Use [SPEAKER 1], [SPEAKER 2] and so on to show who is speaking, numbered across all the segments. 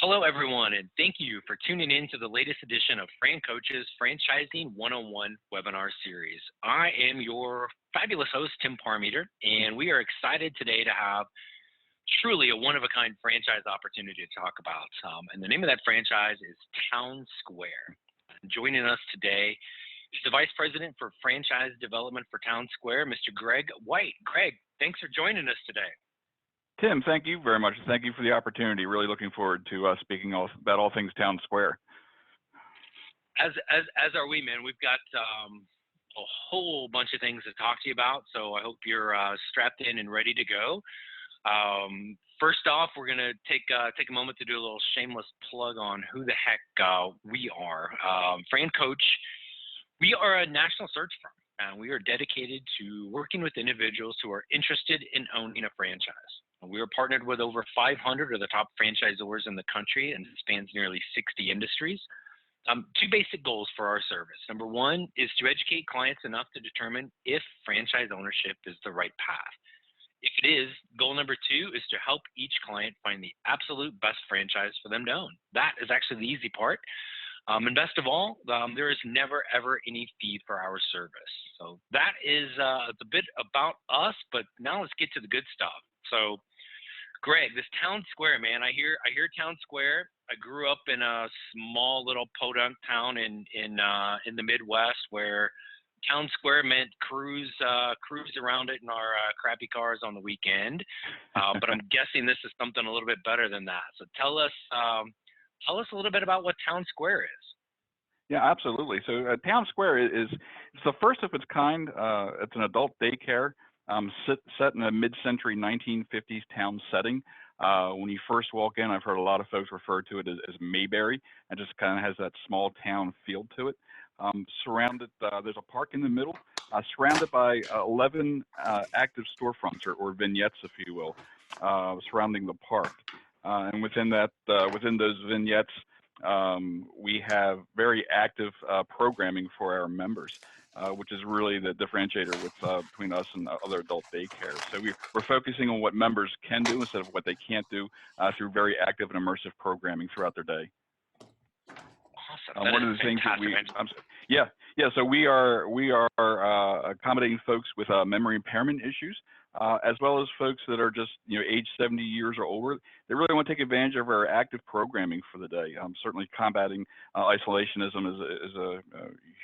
[SPEAKER 1] Hello, everyone, and thank you for tuning in to the latest edition of Fran Coach's Franchising 101 webinar series. I am your fabulous host, Tim Parmeter, and we are excited today to have truly a one-of-a-kind franchise opportunity to talk about. And the name of that franchise is Town Square. Joining us today is the Vice President for Franchise Development for Town Square, Mr. Greg White. Greg, thanks for joining us today.
[SPEAKER 2] Tim, thank you very much. Thank you for the opportunity. Really looking forward to speaking about all things Town Square.
[SPEAKER 1] As are we, man. We've got a whole bunch of things to talk to you about, so I hope you're strapped in and ready to go. First off, we're gonna take a moment to do a little shameless plug on who the heck we are. Fran Coach, we are a national search firm, and we are dedicated to working with individuals who are interested in owning a franchise. We are partnered with over 500 of the top franchisors in the country and spans nearly 60 industries. Two basic goals for our service. Number one is to educate clients enough to determine if franchise ownership is the right path. If it is, goal number two is to help each client find the absolute best franchise for them to own. That is actually the easy part. And best of all, there is never, ever any fee for our service. So that is a bit about us, but now let's get to the good stuff. So, Greg, this Town Square, man, I hear Town Square. I grew up in a small little podunk town in the Midwest where Town Square meant cruise around it in our crappy cars on the weekend. But I'm guessing this is something a little bit better than that. So tell us a little bit about what Town Square is.
[SPEAKER 2] Yeah, absolutely. So Town Square it's the first of its kind. It's an adult daycare. Set in a mid-century 1950s town setting. When you first walk in, I've heard a lot of folks refer to it as Mayberry, and just kind of has that small town feel to it. Surrounded, there's a park in the middle, surrounded by 11 active storefronts or vignettes, if you will, surrounding the park. And within those vignettes, we have very active programming for our members. Which is really the differentiator between us and other adult daycares. So we're focusing on what members can do instead of what they can't do through very active and immersive programming throughout their day.
[SPEAKER 1] Awesome.
[SPEAKER 2] One of the things that so we are accommodating folks with memory impairment issues, as well as folks that are just age 70 years or older. They really want to take advantage of our active programming for the day. Certainly combating isolationism is a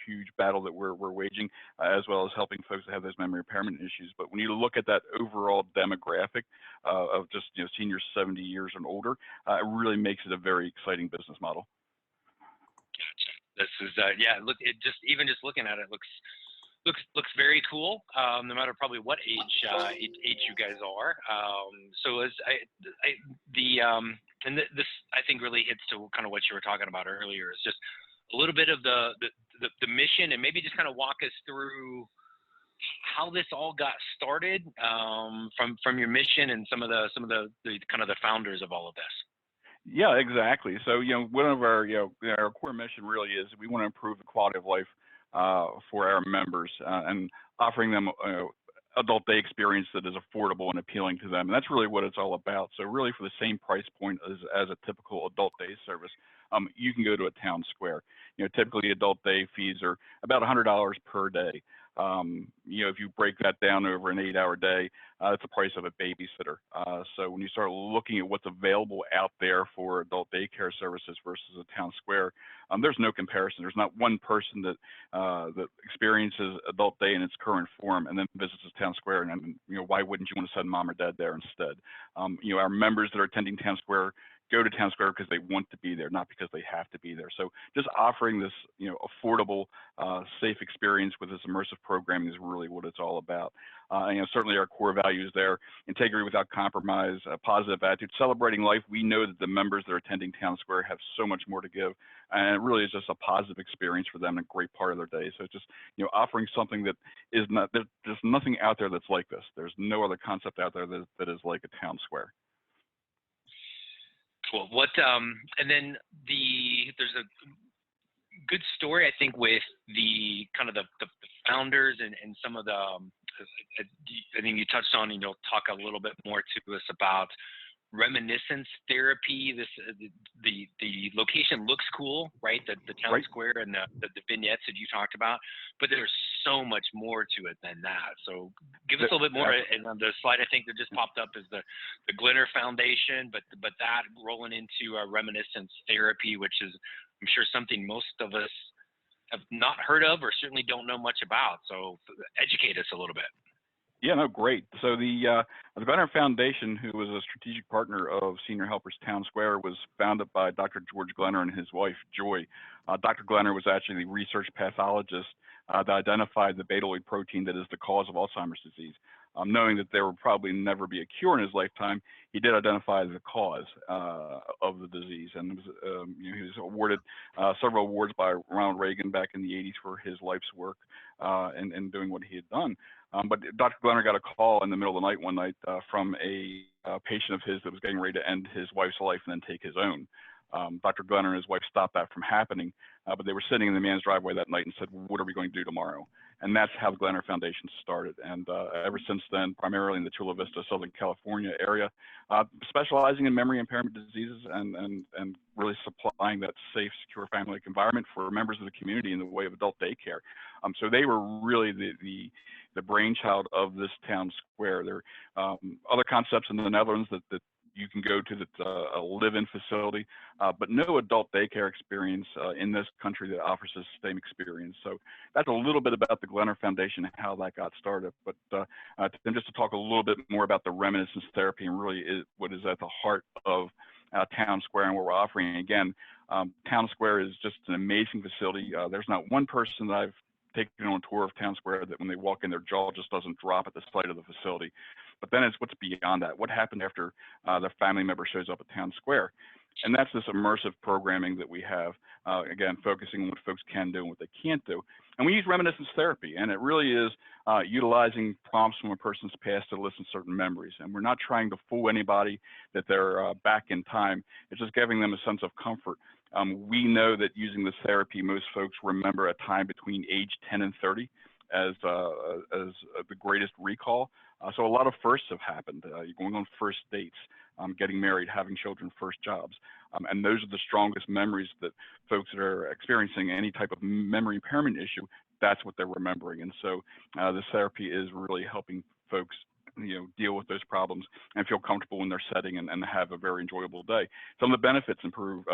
[SPEAKER 2] huge battle that we're waging, as well as helping folks that have those memory impairment issues. But when you look at that overall demographic of just seniors 70 years and older, it really makes it a very exciting business model.
[SPEAKER 1] Gotcha. This is look, even just looking at it looks very cool. No matter probably what age you guys are. So as this I think really hits to kind of what you were talking about earlier. Is just a little bit of the mission, and maybe just kind of walk us through how this all got started from your mission and some of the kind of the founders of all of this.
[SPEAKER 2] Yeah, exactly. So, one of our core mission really is we want to improve the quality of life for our members and offering them adult day experience that is affordable and appealing to them. And that's really what it's all about. So really for the same price point as a typical adult day service, you can go to a Town Square. Typically adult day fees are about $100 per day. If you break that down over an 8-hour day, that's the price of a babysitter. So when you start looking at what's available out there for adult daycare services versus a Town Square, there's no comparison. There's not one person that experiences adult day in its current form and then visits a Town Square, and why wouldn't you want to send mom or dad there instead? Our members that are attending Town Square go to Town Square because they want to be there, not because they have to be there. So just offering this, affordable, safe experience with this immersive programming is really what it's all about. Certainly our core values there: integrity without compromise, a positive attitude, celebrating life. We know that the members that are attending Town Square have so much more to give, and it really is just a positive experience for them and a great part of their day. So just, offering something that is not, there's nothing out there that's like this. There's no other concept out there that is like a Town Square.
[SPEAKER 1] Cool. And then there's a good story, I think, with the kind of the founders and some of the, I think you touched on, and you'll talk a little bit more to us about Reminiscence Therapy. This the location looks cool, right? The town square and the vignettes that you talked about, but there's so much more to it than that. So give us a little bit more. And on the slide, I think that just popped up is the Glenner Foundation, but that rolling into Reminiscence Therapy, which is, I'm sure, something most of us have not heard of or certainly don't know much about. So educate us a little bit.
[SPEAKER 2] Yeah, no, great. So the Glenner Foundation, who was a strategic partner of Senior Helpers Town Square, was founded by Dr. George Glenner and his wife, Joy. Dr. Glenner was actually the research pathologist that identified the betaloid protein that is the cause of Alzheimer's disease. Knowing that there would probably never be a cure in his lifetime, he did identify the cause of the disease, and he was awarded several awards by Ronald Reagan back in the 80s for his life's work and doing what he had done. But Dr. Glenner got a call in the middle of the night one night from a patient of his that was getting ready to end his wife's life and then take his own. Dr. Glenner and his wife stopped that from happening, but they were sitting in the man's driveway that night and said, "What are we going to do tomorrow?" And that's how the Glenner Foundation started. And ever since then, primarily in the Chula Vista, Southern California area, specializing in memory impairment diseases and really supplying that safe, secure family environment for members of the community in the way of adult daycare. So they were really the brainchild of this town square. There are other concepts in the Netherlands that you can go to that's a live-in facility, but no adult daycare experience in this country that offers the same experience. So that's a little bit about the Glenner Foundation and how that got started. But then just to talk a little bit more about the Reminiscence Therapy and really what is at the heart of Town Square and what we're offering. Again, Town Square is just an amazing facility. There's not one person that I've taken on a tour of Town Square that when they walk in, their jaw just doesn't drop at the sight of the facility. But then it's what's beyond that. What happened after their family member shows up at Town Square? And that's this immersive programming that we have, again, focusing on what folks can do and what they can't do. And we use reminiscence therapy, and it really is utilizing prompts from a person's past to elicit certain memories. And we're not trying to fool anybody that they're back in time. It's just giving them a sense of comfort. We know that using this therapy, most folks remember a time between age 10 and 30 as the greatest recall. So a lot of firsts have happened. You're going on first dates, getting married, having children, first jobs. And those are the strongest memories that folks that are experiencing any type of memory impairment issue, that's what they're remembering. And so this therapy is really helping folks deal with those problems and feel comfortable in their setting and have a very enjoyable day. Some of the benefits improve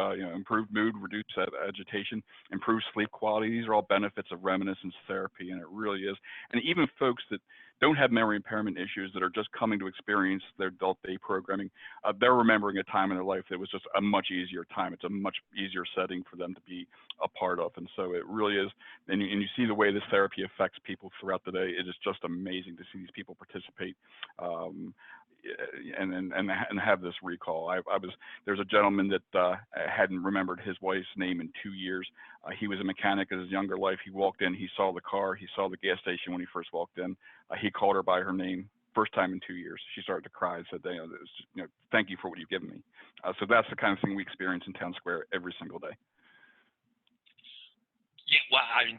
[SPEAKER 2] mood, reduce agitation, improve sleep quality. These are all benefits of reminiscence therapy, and it really is. And even folks that don't have memory impairment issues that are just coming to experience their adult day programming, they're remembering a time in their life that was just a much easier time. It's a much easier setting for them to be a part of. And so it really is, and you see the way this therapy affects people throughout the day. It is just amazing to see these people participate and have this recall. There's a gentleman that hadn't remembered his wife's name in 2 years. He was a mechanic in his younger life. He walked in, he saw the car, he saw the gas station when he first walked in. He called her by her name, first time in 2 years. She started to cry and said, thank you for what you've given me. So that's the kind of thing we experience in Town Square every single day.
[SPEAKER 1] Yeah, well, I mean,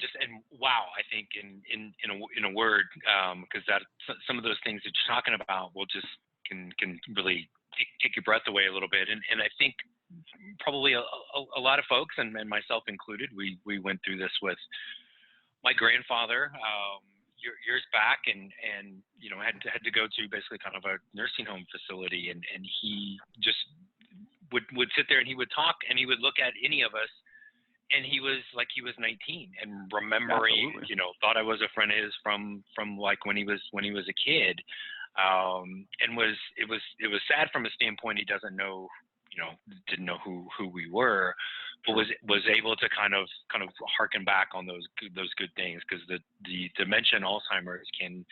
[SPEAKER 1] wow, I think in a word, because that some of those things that you're talking about will just can really take your breath away a little bit. And I think probably a lot of folks, and myself included, we went through this with my grandfather years back, and had to go to basically kind of a nursing home facility, and he just would sit there and he would talk and he would look at any of us. And he was like, he was 19 and remembering,
[SPEAKER 2] Absolutely.
[SPEAKER 1] Thought I was a friend of his from like when he was a kid. And it was sad from a standpoint. He doesn't know, didn't know who we were, but was able to kind of harken back on those good things, because the dementia and Alzheimer's can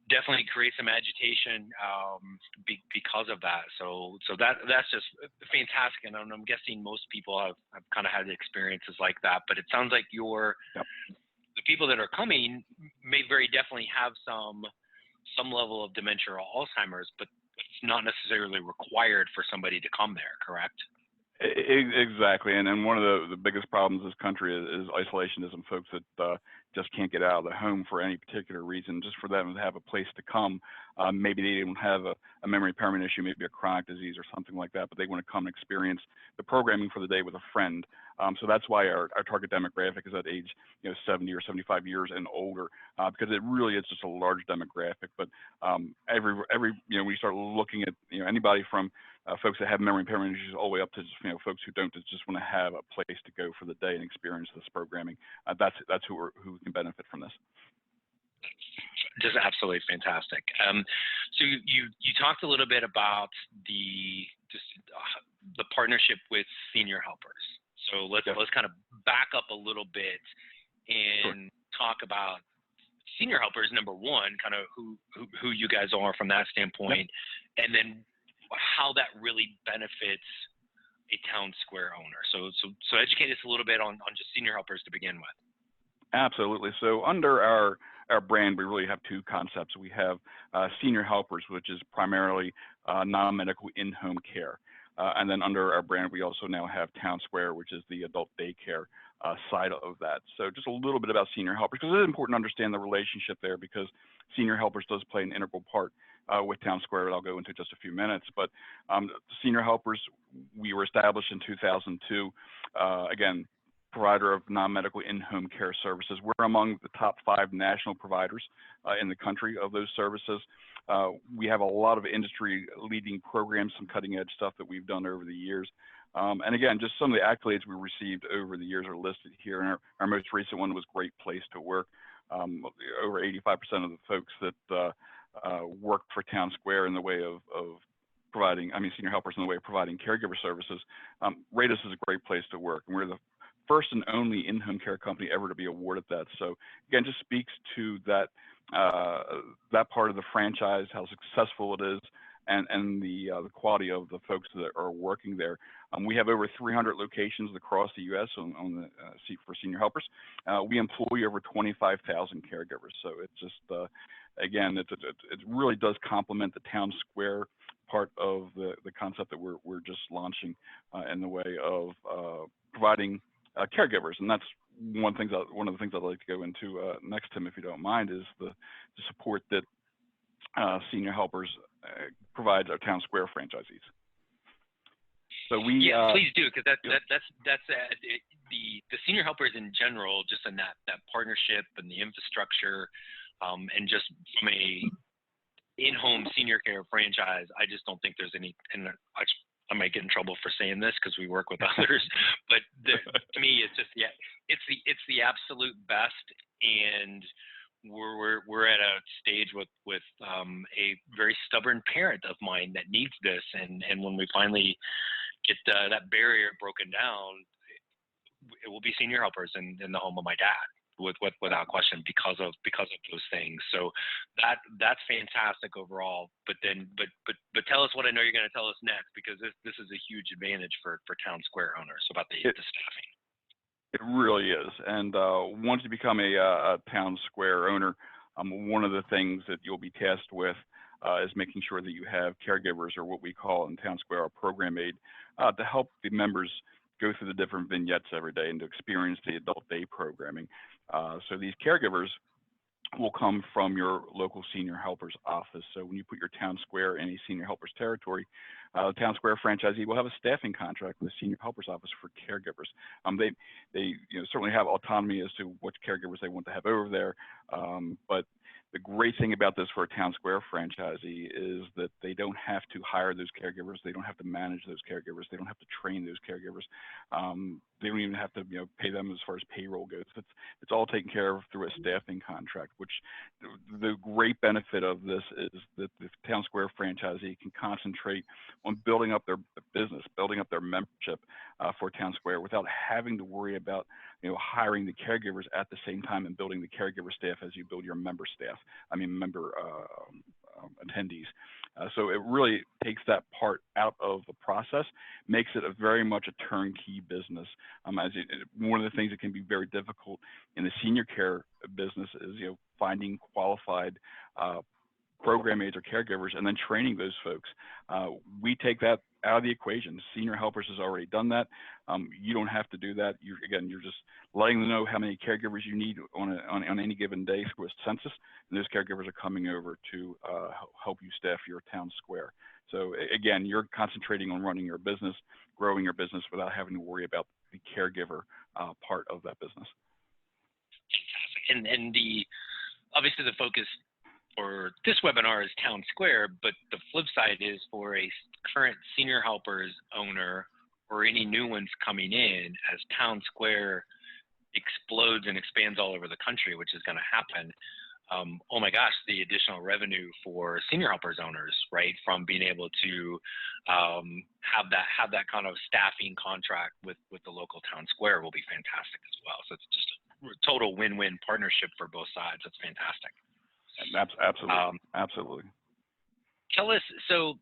[SPEAKER 1] definitely create some agitation because of that. So that's just fantastic, and I'm guessing most people have kind of had experiences like that. But it sounds like the people that are coming may very definitely have some level of dementia or Alzheimer's, but it's not necessarily required for somebody to come there, correct?
[SPEAKER 2] Exactly, and one of the biggest problems in this country is isolationism. Folks that just can't get out of the home for any particular reason, just for them to have a place to come. Maybe they don't have a memory impairment issue, maybe a chronic disease or something like that, but they want to come and experience the programming for the day with a friend. So that's why our target demographic is at age 70 or 75 years and older, because it really is just a large demographic. But every we start looking at anybody from folks that have memory impairment issues all the way up to just, folks who don't, just want to have a place to go for the day and experience this programming. That's who can benefit from this.
[SPEAKER 1] Just absolutely fantastic. So you talked a little bit about the partnership with senior helpers. So let's kind of back up a little bit and talk about senior helpers. Number one, kind of who you guys are from that standpoint, and then how that really benefits a town square owner. So educate us a little bit on just senior helpers to begin with.
[SPEAKER 2] Absolutely. So under our brand, we really have two concepts. We have senior helpers, which is primarily non-medical in-home care. And then under our brand, we also now have Town Square, which is the adult daycare side of that. So just a little bit about senior helpers, because it is important to understand the relationship there, because senior helpers does play an integral part with Town Square, that I'll go into just a few minutes. But senior helpers, we were established in 2002. Again, provider of non-medical in-home care services. We're among the top 5 national providers in the country of those services. We have a lot of industry-leading programs, some cutting-edge stuff that we've done over the years. And again, just some of the accolades we received over the years are listed here. And our most recent one was Great Place to Work. Over 85% of the folks that work for Town Square in the way of providing, senior helpers in the way of providing caregiver services, rate us as a great place to work. And we're the first and only in-home care company ever to be awarded that. So again, just speaks to that part of the franchise, how successful it is, and the quality of the folks that are working there. We have over 300 locations across the U.S. on the for senior helpers. We employ over 25,000 caregivers. So it's just, again, it really does complement the Town Square part of the concept that we're just launching in the way of providing caregivers. And that's one of the things I'd like to go into next, Tim, if you don't mind, is the support that senior helpers provide our Town Square franchisees. So we
[SPEAKER 1] please do, because that's the senior helpers in general, just in that partnership and the infrastructure, and just from a in-home senior care franchise, I just don't think there's any. And I might get in trouble for saying this because we work with others, but to me, it's just it's the absolute best. And we're at a stage with a very stubborn parent of mine that needs this, and when we finally get that barrier broken down, it will be senior helpers in the home of my dad, without question, because of those things. So that's fantastic overall. But tell us what I know you're going to tell us next, because this is a huge advantage for Town Square owners about the staffing.
[SPEAKER 2] It really is. And once you become a Town Square owner, one of the things that you'll be tasked with is making sure that you have caregivers, or what we call in Town Square our program aid, to help the members go through the different vignettes every day and to experience the adult day programming. So these caregivers will come from your local senior helper's office. So when you put your Town Square in a senior helper's territory, the Town Square franchisee will have a staffing contract with the senior helper's office for caregivers. They certainly have autonomy as to which caregivers they want to have over there, but the great thing about this for a Town Square franchisee is that they don't have to hire those caregivers. They don't have to manage those caregivers. They don't have to train those caregivers. They don't even have to pay them as far as payroll goes. It's all taken care of through a staffing contract, which the great benefit of this is that the Town Square franchisee can concentrate on building up their business, building up their membership for Town Square without having to worry about hiring the caregivers at the same time and building the caregiver staff as you build your member staff. Member attendees. So it really takes that part out of the process, makes it very much a turnkey business. One of the things that can be very difficult in the senior care business is finding qualified program aides or caregivers, and then training those folks. We take that out of the equation. Senior Helpers has already done that. You don't have to do that. You're just letting them know how many caregivers you need on any given day through a census, and those caregivers are coming over to help you staff your town square. So again, you're concentrating on running your business, growing your business without having to worry about the caregiver part of that business.
[SPEAKER 1] And obviously the focus for this webinar is Town Square, but the flip side is for a current Senior Helpers owner or any new ones coming in, as Town Square explodes and expands all over the country, which is going to happen. Oh my gosh, the additional revenue for Senior Helpers owners, right, from being able to have that kind of staffing contract with the local Town Square will be fantastic as well. So it's just a total win-win partnership for both sides. That's fantastic.
[SPEAKER 2] Absolutely. Absolutely.
[SPEAKER 1] Tell us, so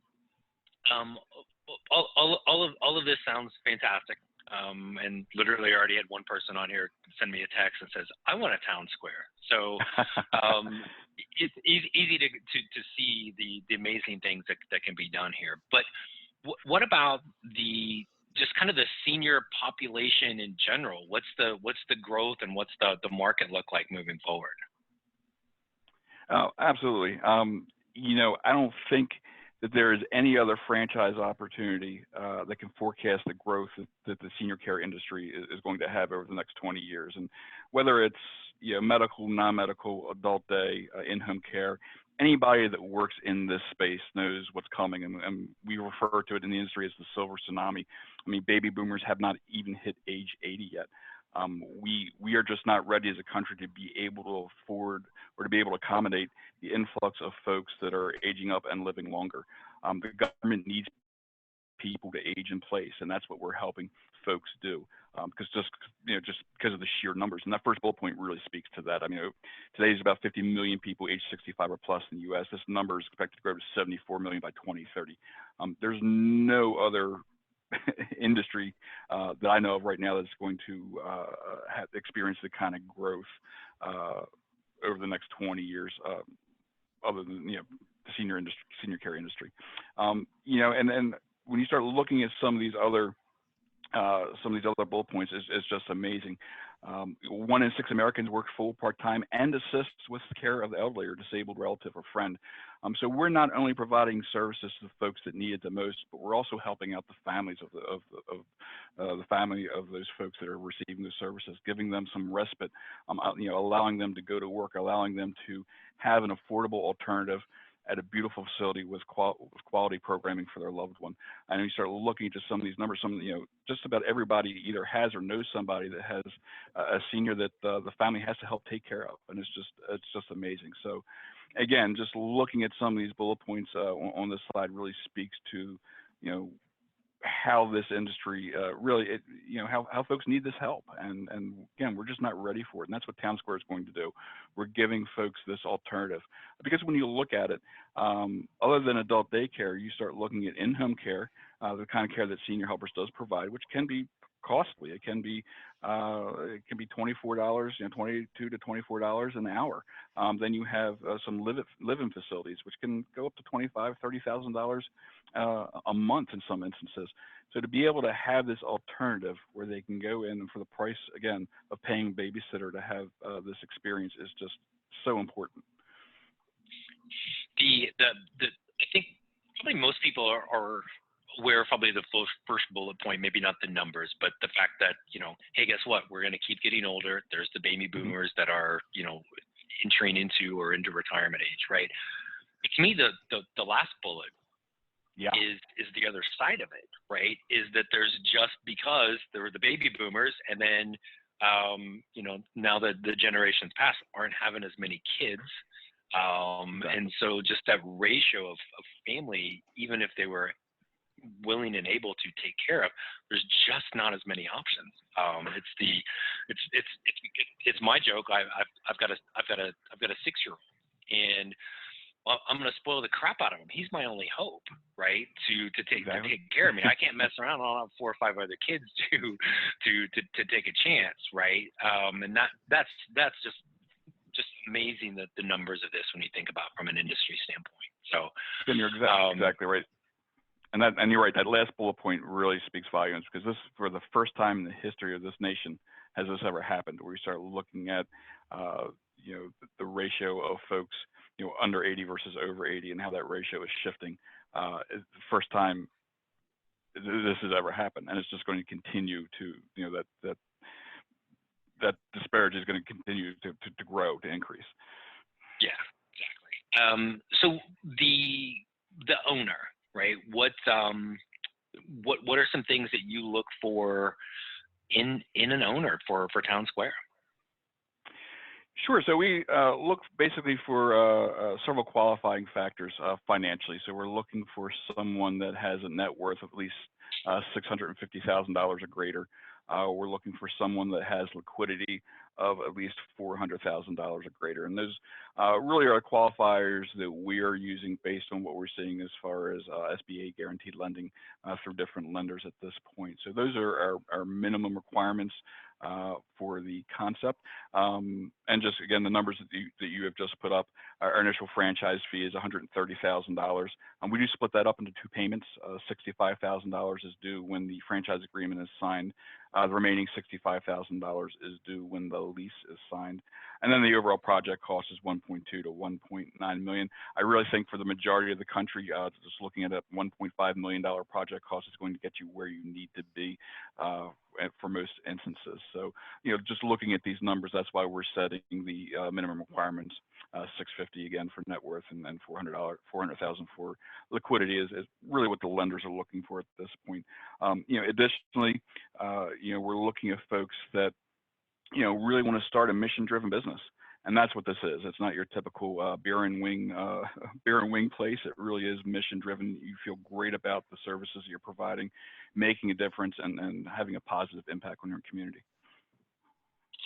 [SPEAKER 1] all of this sounds fantastic. And literally I already had one person on here send me a text that says, I want a Town Square. So it's easy to see the amazing things that can be done here. But what about just kind of the senior population in general? What's the growth and what's the market look like moving forward?
[SPEAKER 2] Oh, absolutely. I don't think that there is any other franchise opportunity that can forecast the growth that the senior care industry is going to have over the next 20 years. And whether it's medical, non-medical, adult day, in-home care, anybody that works in this space knows what's coming. And we refer to it in the industry as the silver tsunami. I mean, baby boomers have not even hit age 80 yet. We are just not ready as a country to be able to afford or to be able to accommodate the influx of folks that are aging up and living longer. The government needs people to age in place, and that's what we're helping folks do. Because just because of the sheer numbers, and that first bullet point really speaks to that. I mean, today is about 50 million people age 65 or plus in the U.S. This number is expected to grow to 74 million by 2030. There's no other industry that I know of right now that's going to experience the kind of growth over the next 20 years, other than the senior care industry. And then when you start looking at some of these other bullet points, is just amazing. 1 in 6 Americans work full, part-time, and assists with the care of the elderly or disabled relative or friend. So we're not only providing services to the folks that need it the most, but we're also helping out the families of the family of those folks that are receiving the services, giving them some respite, allowing them to go to work, allowing them to have an affordable alternative at a beautiful facility with quality programming for their loved one. And you start looking at just some of these numbers, just about everybody either has or knows somebody that has a senior that the family has to help take care of, and it's just amazing. So again, just looking at some of these bullet points on this slide really speaks to how this industry how folks need this help, and again, we're just not ready for it, and that's what Town Square is going to do. We're giving folks this alternative, because when you look at it, other than adult daycare, you start looking at in-home care, the kind of care that Senior Helpers does provide, which can be costly. It can be $24, $22 to $24 an hour. Then you have some live-in facilities, which can go up to $25,000, $30,000 a month in some instances. So to be able to have this alternative where they can go in and for the price, again, of paying a babysitter to have this experience is just so important.
[SPEAKER 1] I think probably most people are aware of probably the first bullet point, maybe not the numbers, but the fact that, hey, guess what? We're going to keep getting older. There's the baby boomers that are, entering into or into retirement age, right? To me, the last bullet is the other side of it, right? Is that there's just because there were the baby boomers, and then, now that the generations past aren't having as many kids. And so just that ratio of family, even if they were willing and able to take care of, there's just not as many options. It's my joke. I've got a 6-year-old, and I'm going to spoil the crap out of him. He's my only hope, right? To take care of me. I can't mess around. I'll have 4 or 5 other kids to take a chance, right? And that's just just amazing that the numbers of this when you think about from an industry standpoint. So,
[SPEAKER 2] and you're exactly right. And you're right. That last bullet point really speaks volumes, because this, for the first time in the history of this nation, has this ever happened, where we start looking at, the ratio of folks, under 80 versus over 80, and how that ratio is shifting. It's the first time this has ever happened, and it's just going to continue to, that disparity is going to continue to grow, to increase.
[SPEAKER 1] Yeah, exactly. So the owner, right? What are some things that you look for in an owner for Town Square?
[SPEAKER 2] Sure. So we look basically for several qualifying factors financially. So we're looking for someone that has a net worth of at least $650,000 or greater. We're looking for someone that has liquidity of at least $400,000 or greater. And those really are qualifiers that we are using based on what we're seeing as far as SBA guaranteed lending through different lenders at this point. So those are our minimum requirements for the concept. And just again, the numbers that you have just put up, our initial franchise fee is $130,000. We do split that up into two payments. $65,000 is due when the franchise agreement is signed. The remaining $65,000 is due when the lease is signed. And then the overall project cost is $1.2 to $1.9 million. I really think for the majority of the country, just looking at a $1.5 million project cost is going to get you where you need to be for most instances. So, just looking at these numbers, that's why we're setting the minimum requirements, $650 again for net worth, and then $400,000 for liquidity is really what the lenders are looking for at this point. Additionally, we're looking at folks that really want to start a mission-driven business, and that's what this is. It's not your typical beer and wing place. It really is mission-driven. You feel great about the services you're providing, making a difference, and having a positive impact on your community.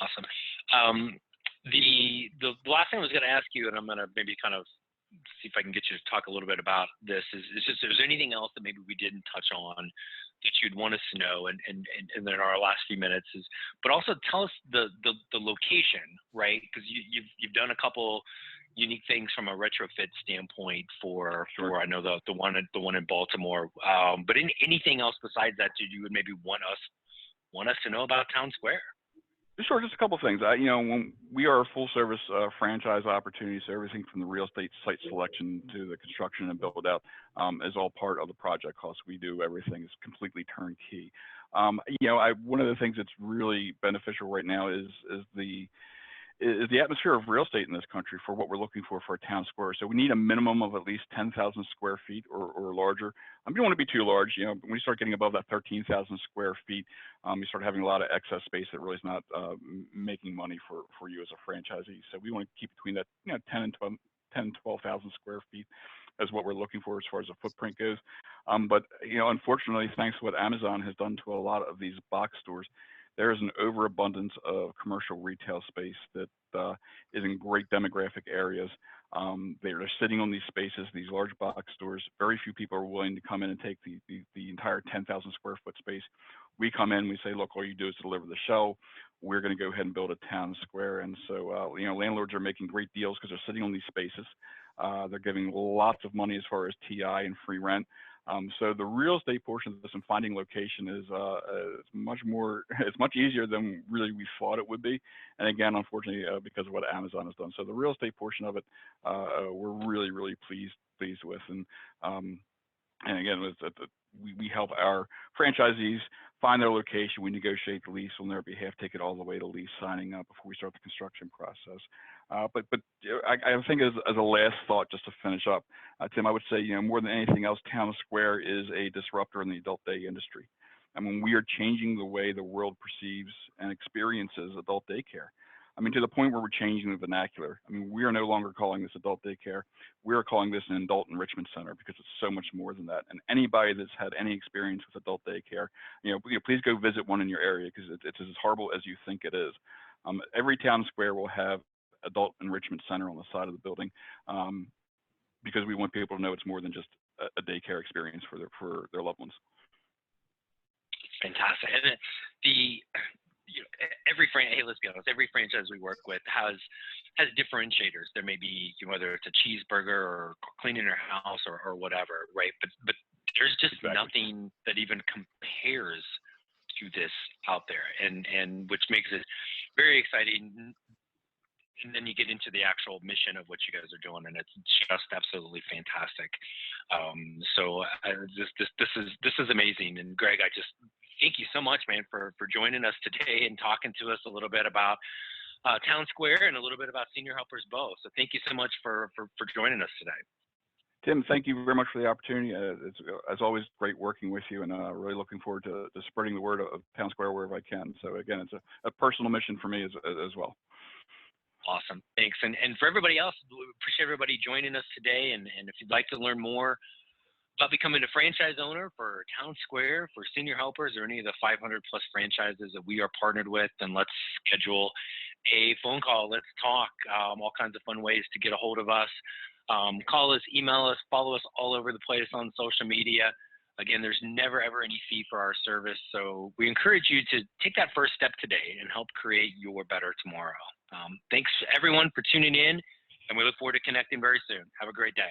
[SPEAKER 1] Awesome. The last thing I was going to ask you, and I'm going to maybe kind of see if I can get you to talk a little bit about this, is just, is there anything else that maybe we didn't touch on that you'd want us to know, and in our last few minutes, but also tell us the location, right? Because you've done a couple unique things from a retrofit standpoint for I know the one in Baltimore, but anything else besides that you would maybe want us to know about Town Square?
[SPEAKER 2] Sure, just a couple of things. When we are a full-service franchise opportunity, so everything from the real estate site selection to the construction and build-out is all part of the project cost. We do everything is completely turnkey. One of the things that's really beneficial right now is the atmosphere of real estate in this country for what we're looking for a town square. So we need a minimum of at least 10,000 square feet or larger. You don't want to be too large. When you start getting above that 13,000 square feet, you start having a lot of excess space that really is not making money for you as a franchisee. So we want to keep between that 10 and 12,000 square feet is what we're looking for as far as the footprint goes. But unfortunately, thanks to what Amazon has done to a lot of these box stores, there is an overabundance of commercial retail space that is in great demographic areas. They're sitting on these spaces, these large box stores. Very few people are willing to come in and take the entire 10,000 square foot space. We come in, we say, look, all you do is deliver the shell. We're going to go ahead and build a town square. And so, landlords are making great deals because they're sitting on these spaces. They're giving lots of money as far as TI and free rent. So the real estate portion of this and finding location is it's much easier than really we thought it would be. And again, unfortunately, because of what Amazon has done. So the real estate portion of it, we're really, really pleased with. And again, we help our franchisees find their location. We negotiate the lease on their behalf, take it all the way to lease signing up before we start the construction process. But I think as a last thought, just to finish up, Tim, I would say, more than anything else, Town Square is a disruptor in the adult day industry. I mean, we are changing the way the world perceives and experiences adult daycare. I mean, to the point where we're changing the vernacular. I mean, we are no longer calling this adult daycare. We are calling this an adult enrichment center because it's so much more than that. And anybody that's had any experience with adult daycare, please go visit one in your area because it's as horrible as you think it is. Every town square will have adult enrichment center on the side of the building because we want people to know it's more than just a daycare experience for their loved ones.
[SPEAKER 1] Fantastic. And hey, let's be honest, every franchise we work with has differentiators. There may be, whether it's a cheeseburger or cleaning your house or whatever, right? But there's just nothing that even compares to this out there, and which makes it very exciting. And then you get into the actual mission of what you guys are doing, and it's just absolutely fantastic. This is amazing. And Greg, I just thank you so much, man, for joining us today and talking to us a little bit about Town Square and a little bit about Senior Helpers both. So thank you so much for joining us today.
[SPEAKER 2] Tim, thank you very much for the opportunity. It's, as always, great working with you, and really looking forward to spreading the word of Town Square wherever I can. So again, it's a personal mission for me as well.
[SPEAKER 1] Awesome. Thanks. And for everybody else, we appreciate everybody joining us today. And if you'd like to learn more about becoming a franchise owner for Town Square, for Senior Helpers, or any of the 500 plus franchises that we are partnered with, then let's schedule a phone call. Let's talk. All kinds of fun ways to get a hold of us. Call us, email us, follow us all over the place on social media. Again, there's never, ever any fee for our service. So we encourage you to take that first step today and help create your better tomorrow. Thanks everyone for tuning in, and we look forward to connecting very soon. Have a great day.